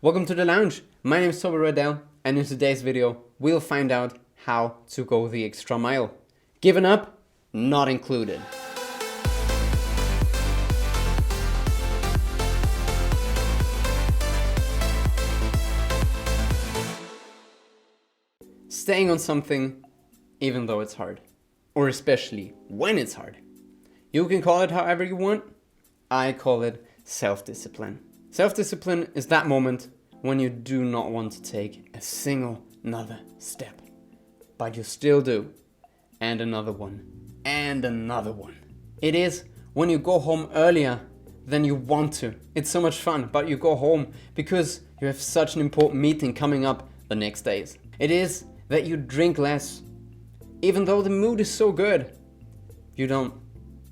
Welcome to the lounge. My name is Toby Roydell, and in today's video, we'll find out how to go the extra mile. Given up, not included. Staying on something even though it's hard, or especially when it's hard. You can call it however you want. I call it self-discipline. Self-discipline is that moment when you do not want to take a single another step, but you still do, and another one, and another one. It is when you go home earlier than you want to. It's so much fun, but you go home because you have such an important meeting coming up the next days. It is that you drink less, even though the mood is so good. You don't.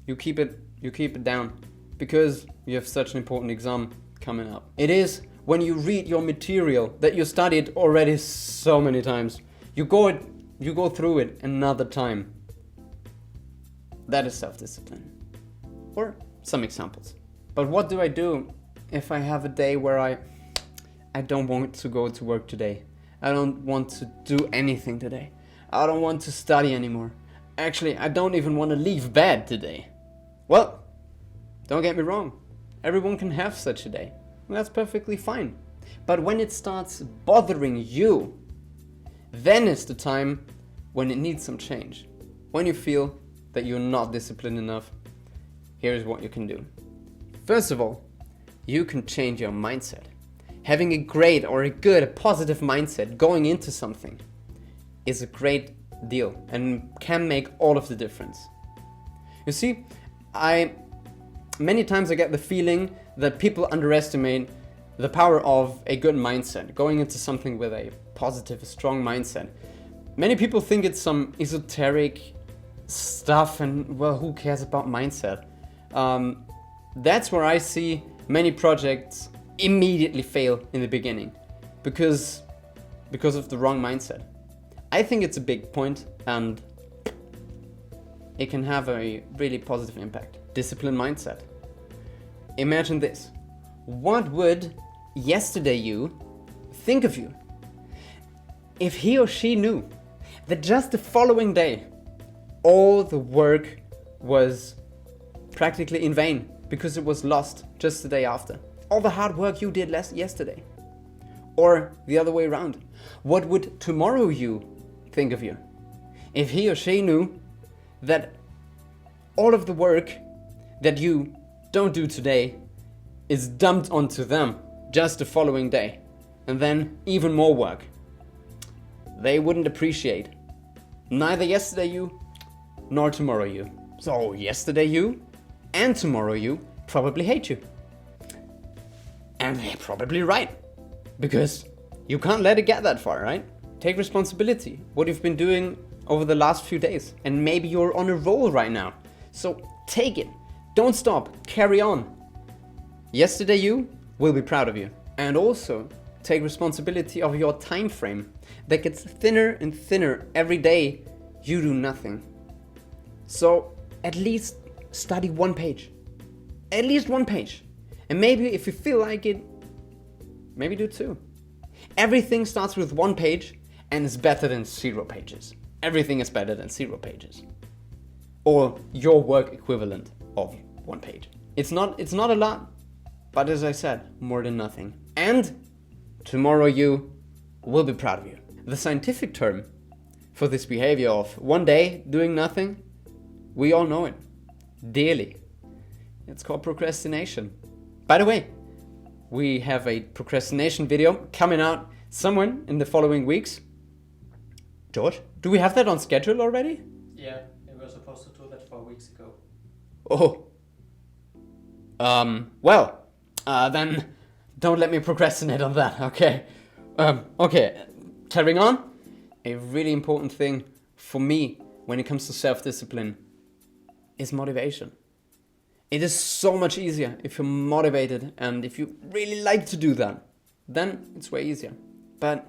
You keep it down because you have such an important exam coming up. It is when you read your material that you studied already so many times. You go through it another time. That is self-discipline. Or some examples. But what do I do if I have a day where I don't want to go to work today? I don't want to do anything today. I don't want to study anymore. Actually, I don't even want to leave bed today. Well, don't get me wrong. Everyone can have such a day. That's perfectly fine. But when it starts bothering you, then is the time when it needs some change. When you feel that you're not disciplined enough, here's what you can do. First of all, you can change your mindset. Having a great or a good, a positive mindset going into something is a great deal and can make all of the difference. You see, many times I get the feeling that people underestimate the power of a good mindset, going into something with a positive, a strong mindset. Many people think it's some esoteric stuff and, well, who cares about mindset? That's where I see many projects immediately fail in the beginning because of the wrong mindset. I think it's a big point and it can have a really positive impact. Disciplined mindset. Imagine this. What would yesterday you think of you if he or she knew that just the following day all the work was practically in vain because it was lost just the day after? All the hard work you did yesterday. Or the other way around. What would tomorrow you think of you if he or she knew that all of the work that you don't do today is dumped onto them just the following day, and then even more work? They wouldn't appreciate neither yesterday you nor tomorrow you. So yesterday you and tomorrow you probably hate you. And they're probably right, because you can't let it get that far, right? Take responsibility, what you've been doing over the last few days, and maybe you're on a roll right now. So take it, don't stop, carry on. Yesterday you will be proud of you. And also take responsibility of your time frame that gets thinner and thinner every day you do nothing. So at least study one page. At least one page. And maybe if you feel like it, maybe do two. Everything starts with one page and is better than 0 pages. Everything is better than 0 pages. Or your work equivalent of 1 page. It's not a lot, but as I said, more than nothing. And tomorrow you will be proud of you. The scientific term for this behavior of one day doing nothing, we all know it dearly. It's called procrastination. By the way, we have a procrastination video coming out somewhere in the following weeks. George, do we have that on schedule already? Yeah, we were supposed to do that 4 weeks ago. Oh. Well, then don't let me procrastinate on that, okay? Okay, carrying on. A really important thing for me when it comes to self-discipline is motivation. It is so much easier if you're motivated and if you really like to do that, then it's way easier. But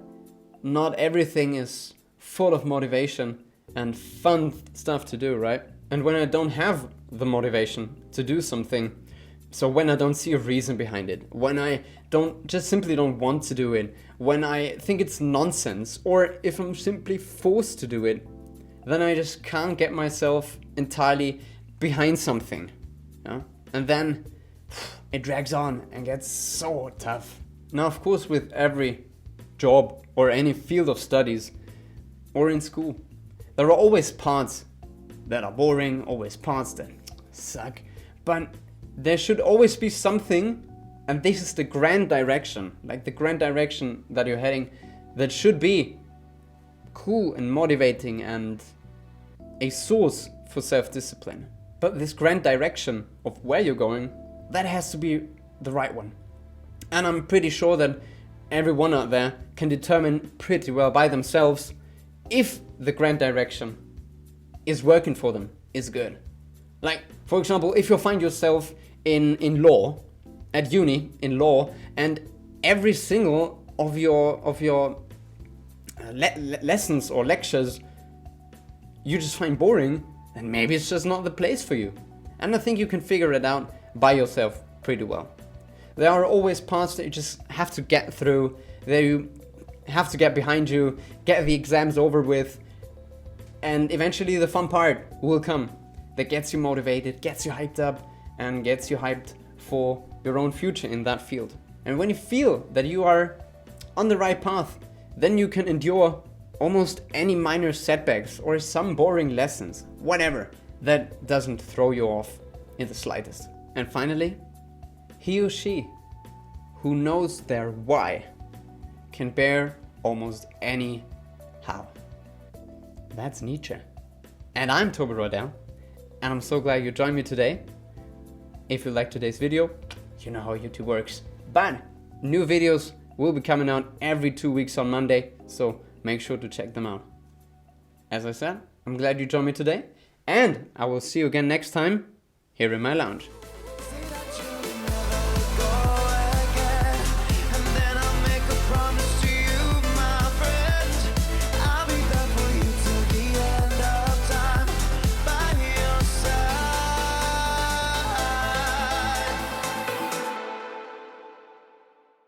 not everything is full of motivation and fun stuff to do, right? And when I don't have the motivation to do something, So when I don't see a reason behind it, when I simply don't want to do it, when I think it's nonsense, or if I'm simply forced to do it, then I just can't get myself entirely behind something. Yeah? And then it drags on and gets so tough. Now, of course, with every job or any field of studies or in school, there are always parts that are boring, always parts that suck, but there should always be something, and this is the grand direction, like the grand direction that you're heading, that should be cool and motivating and a source for self-discipline. But this grand direction of where you're going, that has to be the right one. And I'm pretty sure that everyone out there can determine pretty well by themselves if the grand direction is working for them, is good. Like, for example, if you find yourself in law, at uni, in law, and every single of your lessons or lectures you just find boring, then maybe it's just not the place for you. And I think you can figure it out by yourself pretty well. There are always parts that you just have to get through, that you have to get behind you, get the exams over with, and eventually the fun part will come that gets you motivated, gets you hyped up, and gets you hyped for your own future in that field. And when you feel that you are on the right path, then you can endure almost any minor setbacks or some boring lessons, whatever, that doesn't throw you off in the slightest. And finally, he or she who knows their why can bear almost any how. That's Nietzsche. And I'm Toby Roydell, and I'm so glad you joined me today. If you liked today's video, you know how YouTube works. But new videos will be coming out every 2 weeks on Monday, so make sure to check them out. As I said, I'm glad you joined me today, and I will see you again next time here in my lounge.